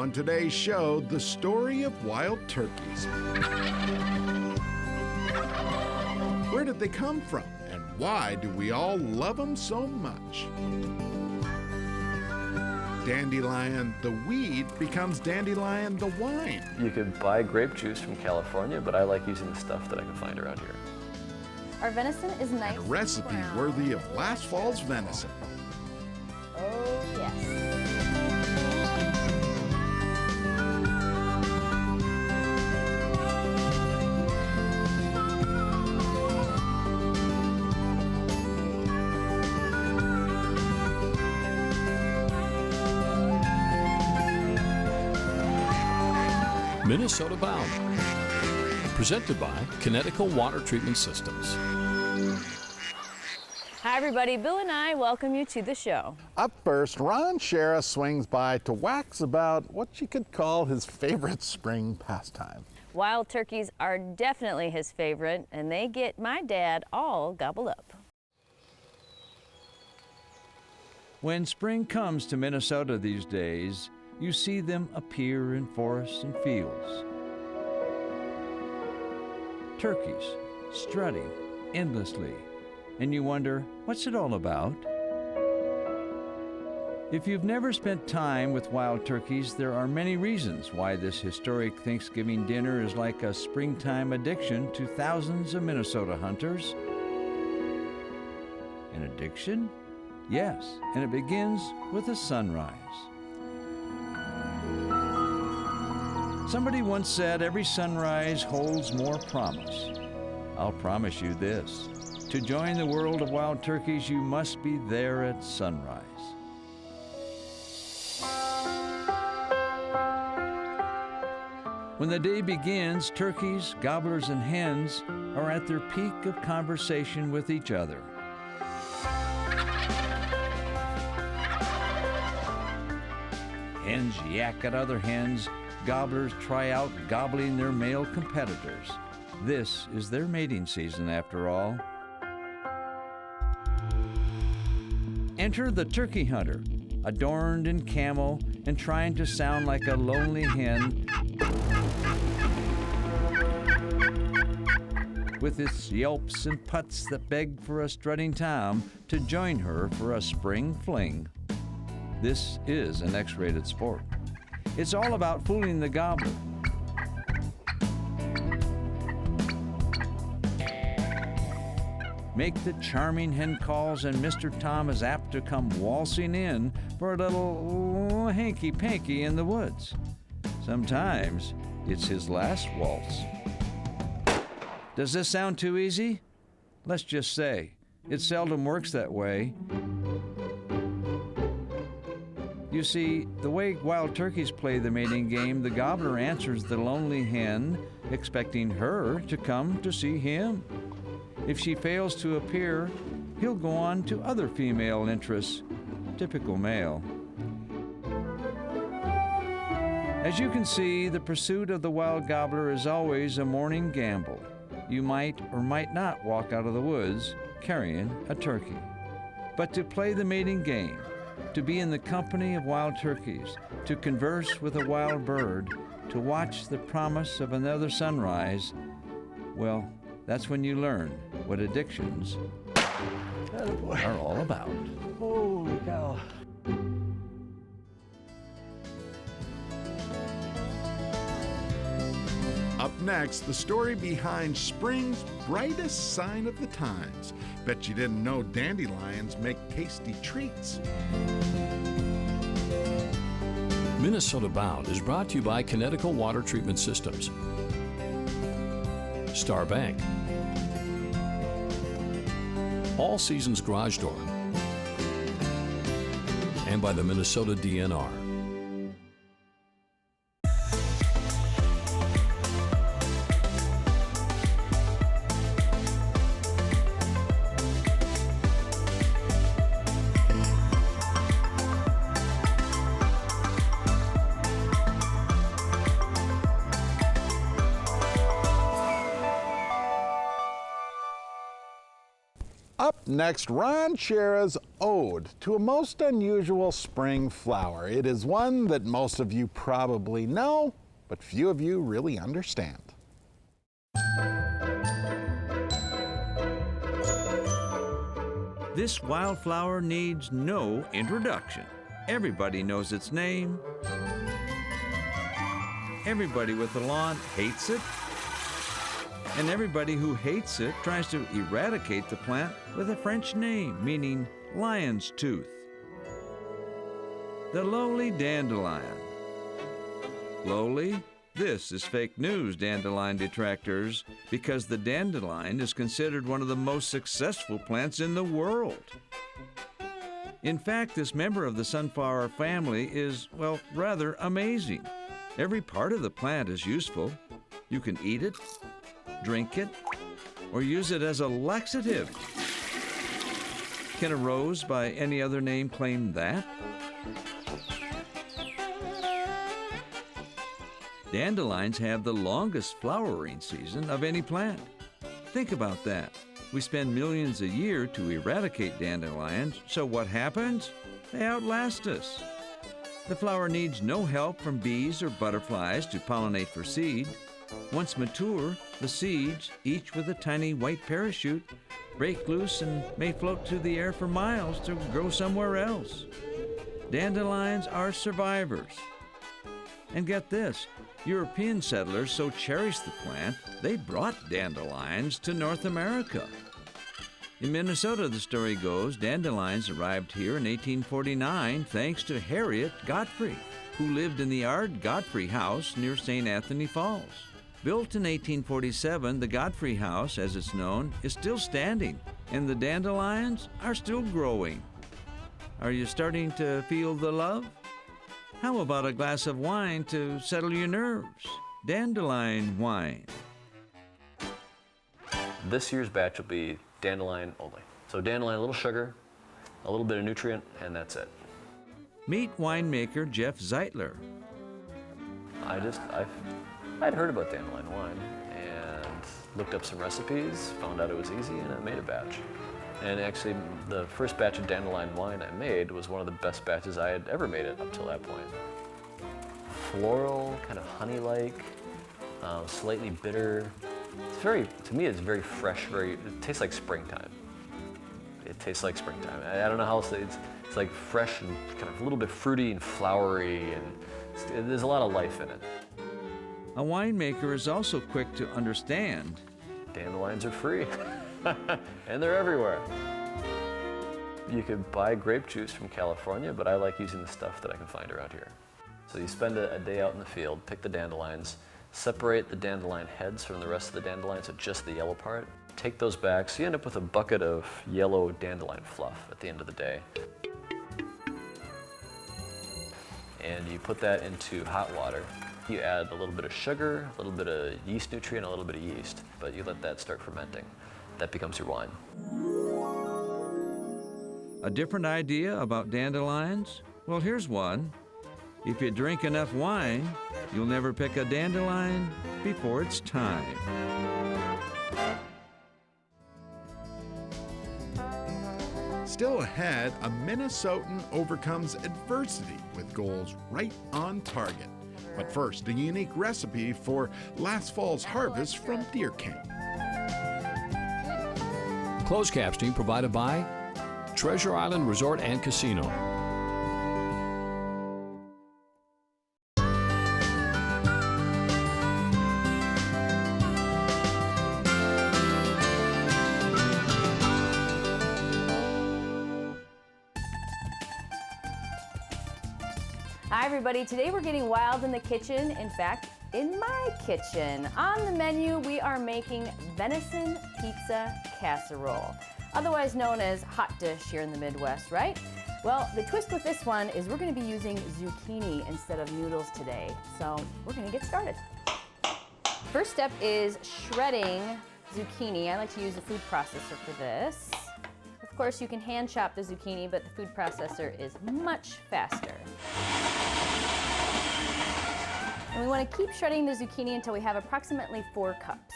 On today's show, the story of wild turkeys. Where did they come from, and why do we all love them so much? Dandelion the weed becomes dandelion the wine. You could buy grape juice from California, but I like using the stuff that I can find around here. Our venison is nice. And a recipe worthy of last fall's venison. Oh, yes. Minnesota Bound, presented by Connecticut Water Treatment Systems. Hi, everybody. Bill and I welcome you to the show. Up first, Ron Shera swings by to wax about what you could call his favorite spring pastime. Wild turkeys are definitely his favorite, and they get my dad all gobbled up. When spring comes to Minnesota these days, you see them appear in forests and fields. Turkeys strutting endlessly, and you wonder, what's it all about? If you've never spent time with wild turkeys, there are many reasons why this historic Thanksgiving dinner is like a springtime addiction to thousands of Minnesota hunters. An addiction? Yes, and it begins with a sunrise. Somebody once said every sunrise holds more promise. I'll promise you this. To join the world of wild turkeys, you must be there at sunrise. When the day begins, turkeys, gobblers, and hens are at their peak of conversation with each other. Hens yak at other hens. Gobblers try out gobbling their male competitors. This is their mating season, after all. Enter the turkey hunter, adorned in camo and trying to sound like a lonely hen with its yelps and putts that beg for a strutting tom to join her for a spring fling. This is an X-rated sport. It's all about fooling the gobbler. Make the charming hen calls, and Mr. Tom is apt to come waltzing in for a little hanky-panky in the woods. Sometimes it's his last waltz. Does this sound too easy? Let's just say, it seldom works that way. You see, the way wild turkeys play the mating game, the gobbler answers the lonely hen, expecting her to come to see him. If she fails to appear, he'll go on to other female interests, typical male. As you can see, the pursuit of the wild gobbler is always a morning gamble. You might or might not walk out of the woods carrying a turkey. But to play the mating game, to be in the company of wild turkeys, to converse with a wild bird, to watch the promise of another sunrise, well, that's when you learn what addictions are all about. Holy cow. Up next, the story behind spring's brightest sign of the times. Bet you didn't know dandelions make tasty treats. Minnesota Bound is brought to you by Connecticut Water Treatment Systems, Star Bank, All Seasons Garage Door, and by the Minnesota DNR. Up Up next, Ranchera's Ode to a Most Unusual Spring Flower. It is one that most of you probably know, but few of you really understand. This wildflower needs no introduction. Everybody knows its name. Everybody with a lawn hates it. And everybody who hates it tries to eradicate the plant with a French name, meaning lion's tooth. The lowly dandelion. Lowly? This is fake news, dandelion detractors, because the dandelion is considered one of the most successful plants in the world. In fact, this member of the sunflower family is, well, rather amazing. Every part of the plant is useful. You can eat it, drink it, or use it as a laxative. Can a rose by any other name claim that? Dandelions have the longest flowering season of any plant. Think about that. We spend millions a year to eradicate dandelions, so what happens? They outlast us. The flower needs no help from bees or butterflies to pollinate for seed. Once mature, the seeds, each with a tiny white parachute, break loose and may float through the air for miles to grow somewhere else. Dandelions are survivors. And get this, European settlers so cherished the plant, they brought dandelions to North America. In Minnesota, the story goes, dandelions arrived here in 1849 thanks to Harriet Godfrey, who lived in the Ard Godfrey House near St. Anthony Falls. Built in 1847, the Godfrey House, as it's known, is still standing, and the dandelions are still growing. Are you starting to feel the love? How about a glass of wine to settle your nerves? Dandelion wine. This year's batch will be dandelion only. So dandelion, a little sugar, a little bit of nutrient, and that's it. Meet winemaker Jeff Zeitler. I'd heard about dandelion wine and looked up some recipes, found out it was easy, and I made a batch. And actually, the first batch of dandelion wine I made was one of the best batches I had ever made it up till that point. Floral, kind of honey-like, slightly bitter. To me, it's very fresh, it tastes like springtime. It tastes like springtime. I don't know how else, it's like fresh and kind of a little bit fruity and flowery, and there's a lot of life in it. A winemaker is also quick to understand. Dandelions are free, and they're everywhere. You could buy grape juice from California, but I like using the stuff that I can find around here. So you spend a day out in the field, pick the dandelions, separate the dandelion heads from the rest of the dandelions, so just the yellow part. Take those back, so you end up with a bucket of yellow dandelion fluff at the end of the day. And you put that into hot water. You add a little bit of sugar, a little bit of yeast nutrient, a little bit of yeast, but you let that start fermenting. That becomes your wine. A different idea about dandelions? Well, here's one. If you drink enough wine, you'll never pick a dandelion before it's time. Still ahead, a Minnesotan overcomes adversity with goals right on target. But first, a unique recipe for last fall's harvest from Deer King. Closed captioning provided by Treasure Island Resort and Casino. Hi everybody, today we're getting wild in the kitchen. In fact, in my kitchen. On the menu, we are making venison pizza casserole, otherwise known as hot dish here in the Midwest, right? Well, the twist with this one is we're gonna be using zucchini instead of noodles today. So we're gonna get started. First step is shredding zucchini. I like to use a food processor for this. Of course, you can hand chop the zucchini, but the food processor is much faster. And we want to keep shredding the zucchini until we have approximately 4 cups.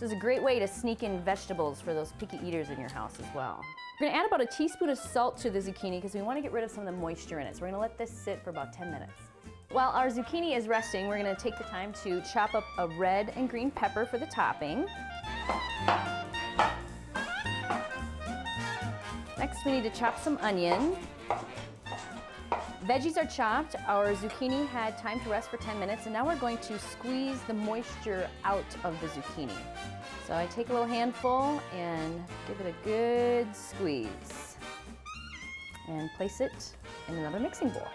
This is a great way to sneak in vegetables for those picky eaters in your house as well. We're gonna add about a teaspoon of salt to the zucchini because we want to get rid of some of the moisture in it. So we're gonna let this sit for about 10 minutes. While our zucchini is resting, we're gonna take the time to chop up a red and green pepper for the topping. Next, we need to chop some onion. Veggies are chopped. Our zucchini had time to rest for 10 minutes, and now we're going to squeeze the moisture out of the zucchini. So I take a little handful and give it a good squeeze and place it in another mixing bowl.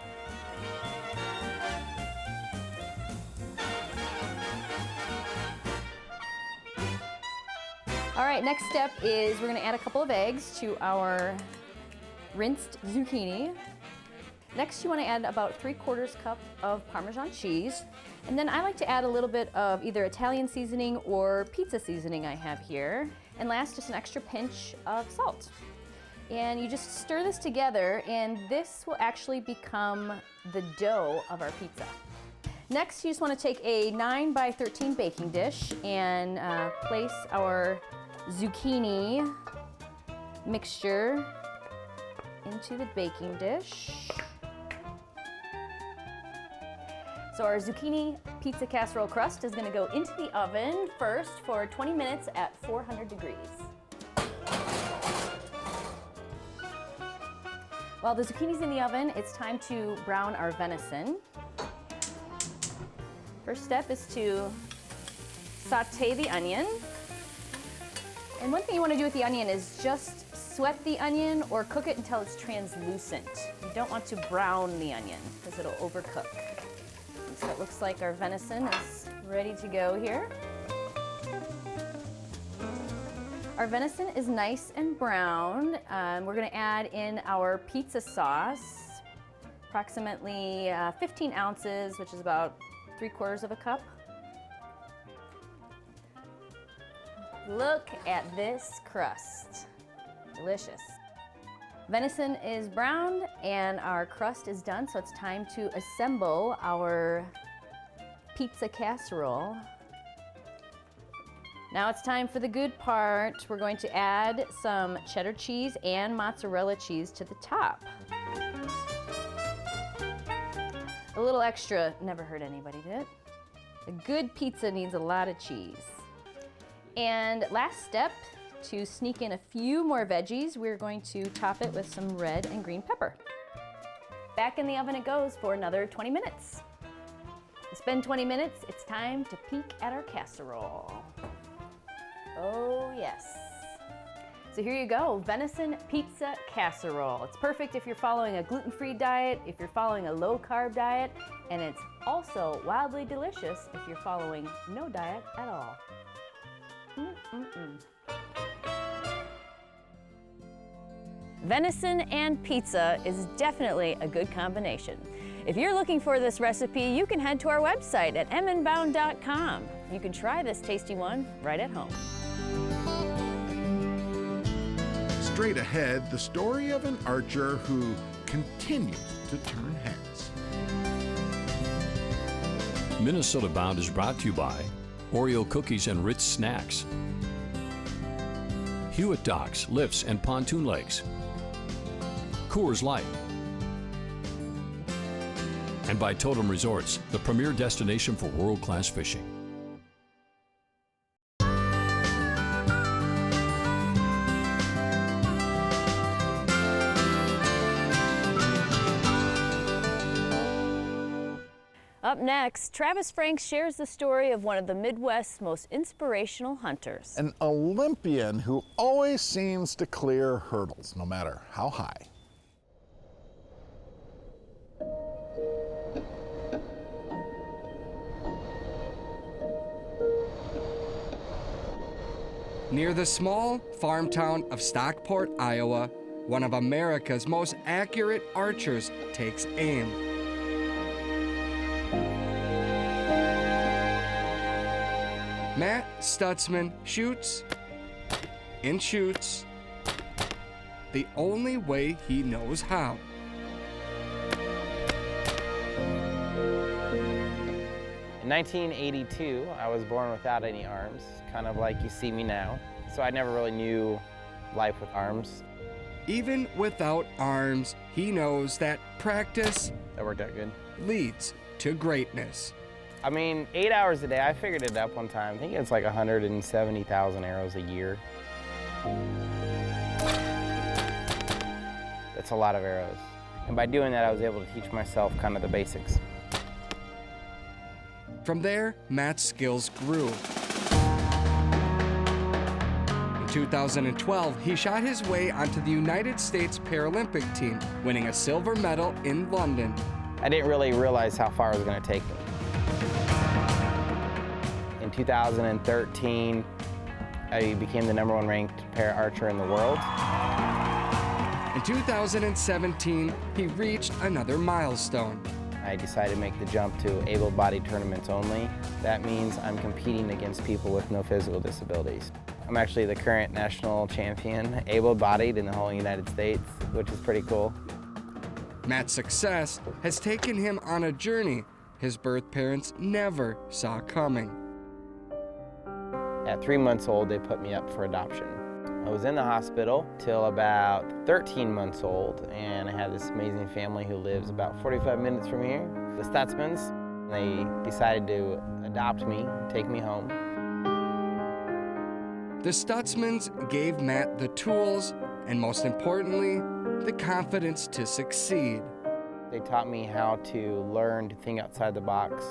All right, next step is we're gonna add a couple of eggs to our rinsed zucchini. Next, you wanna add about 3/4 cup of Parmesan cheese. And then I like to add a little bit of either Italian seasoning or pizza seasoning I have here. And last, just an extra pinch of salt. And you just stir this together, and this will actually become the dough of our pizza. Next, you just wanna take a 9x13 baking dish and place our zucchini mixture into the baking dish. So our zucchini pizza casserole crust is gonna go into the oven first for 20 minutes at 400 degrees. While the zucchini's in the oven, it's time to brown our venison. First step is to saute the onion. And one thing you want to do with the onion is just sweat the onion or cook it until it's translucent. You don't want to brown the onion because it'll overcook. So it looks like our venison is ready to go here. Our venison is nice and brown. We're gonna add in our pizza sauce, approximately 15 ounces, which is about 3/4 of a cup. Look at this crust, delicious. Venison is browned and our crust is done, so it's time to assemble our pizza casserole. Now it's time for the good part. We're going to add some cheddar cheese and mozzarella cheese to the top. A little extra never hurt anybody, did it? A good pizza needs a lot of cheese. And last step, to sneak in a few more veggies, we're going to top it with some red and green pepper. Back in the oven it goes for another 20 minutes. It's been 20 minutes, it's time to peek at our casserole. Oh yes. So here you go, venison pizza casserole. It's perfect if you're following a gluten-free diet, if you're following a low-carb diet, and it's also wildly delicious if you're following no diet at all. Venison and pizza is definitely a good combination. If you're looking for this recipe, you can head to our website at mnbound.com. You can try this tasty one right at home. Straight ahead, the story of an archer who continues to turn heads. Minnesota Bound is brought to you by Oreo cookies and Ritz snacks, Hewitt docks, lifts, and pontoon lakes, Coors Light, and by Totem Resorts, the premier destination for world-class fishing. Up next, Travis Franks shares the story of one of the Midwest's most inspirational hunters. An Olympian who always seems to clear hurdles, no matter how high. Near the small farm town of Stockport, Iowa, one of America's most accurate archers takes aim. Matt Stutzman shoots and shoots the only way he knows how. In In 1982, I was born without any arms, kind of like you see me now. So I never really knew life with arms. Even without arms, he knows that practice That worked out good. leads to greatness. I mean, 8 hours a day, I figured it up one time. I think it's like 170,000 arrows a year. That's a lot of arrows. And by doing that, I was able to teach myself kind of the basics. From there, Matt's skills grew. In 2012, he shot his way onto the United States Paralympic team, winning a silver medal in London. I didn't really realize how far I was going to take me. In 2013, I became the #1 ranked para archer in the world. In 2017, he reached another milestone. I decided to make the jump to able-bodied tournaments only. That means I'm competing against people with no physical disabilities. I'm actually the current national champion, able-bodied in the whole United States, which is pretty cool. Matt's success has taken him on a journey his birth parents never saw coming. At 3 months old, they put me up for adoption. I was in the hospital till about 13 months old, and I had this amazing family who lives about 45 minutes from here, the Stutzmans. They decided to adopt me, take me home. The Stutzmans gave Matt the tools and, most importantly, the confidence to succeed. They taught me how to learn to think outside the box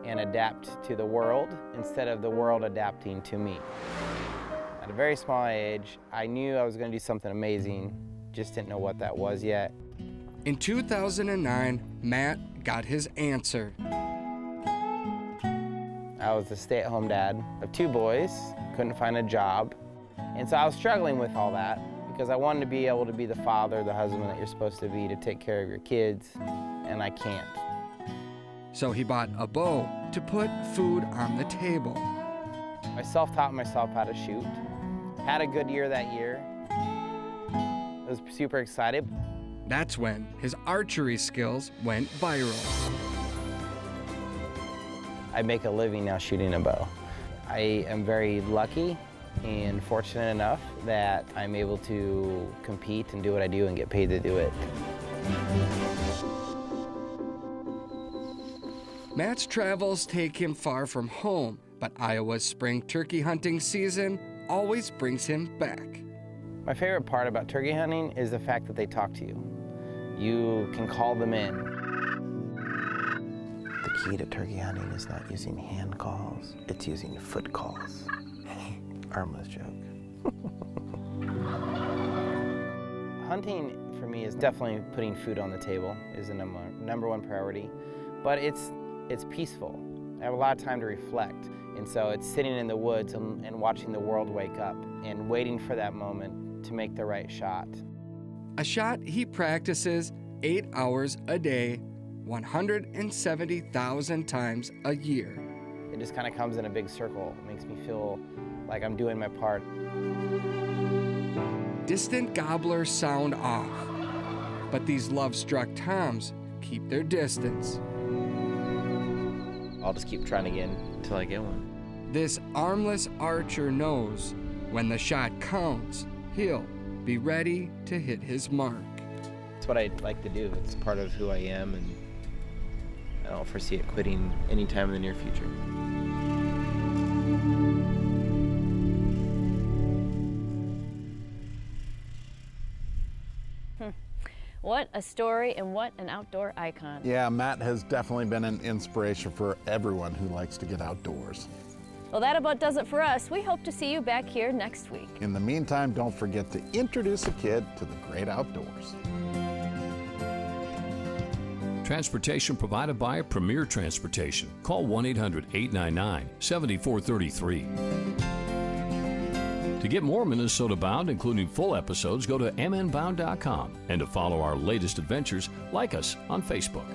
and adapt to the world instead of the world adapting to me. At a very small age, I knew I was going to do something amazing, just didn't know what that was yet. In 2009, Matt got his answer. I was a stay-at-home dad of 2 boys, couldn't find a job, and so I was struggling with all that because I wanted to be able to be the father, the husband that you're supposed to be to take care of your kids, and I can't. So he bought a bow to put food on the table. I self-taught myself how to shoot. Had a good year that year. I was super excited. That's when his archery skills went viral. I make a living now shooting a bow. I am very lucky and fortunate enough that I'm able to compete and do what I do and get paid to do it. Matt's travels take him far from home, but Iowa's spring turkey hunting season always brings him back. My favorite part about turkey hunting is the fact that they talk to you. You can call them in. The key to turkey hunting is not using hand calls, it's using foot calls. Armless joke. Hunting for me is definitely putting food on the table is the number one priority, but it's peaceful. I have a lot of time to reflect, and so it's sitting in the woods and watching the world wake up and waiting for that moment to make the right shot. A shot he practices 8 hours a day, 170,000 times a year. It just kind of comes in a big circle. It makes me feel like I'm doing my part. Distant gobblers sound off, but these love-struck toms keep their distance. I'll just keep trying again until I get one. This armless archer knows when the shot counts, he'll be ready to hit his mark. It's what I like to do. It's part of who I am, and I don't foresee it quitting anytime in the near future. What a story and what an outdoor icon. Yeah, Matt has definitely been an inspiration for everyone who likes to get outdoors. Well, that about does it for us. We hope to see you back here next week. In the meantime, don't forget to introduce a kid to the great outdoors. Transportation provided by Premier Transportation. Call 1-800-899-7433. To get more Minnesota Bound, including full episodes, go to mnbound.com. And to follow our latest adventures, like us on Facebook.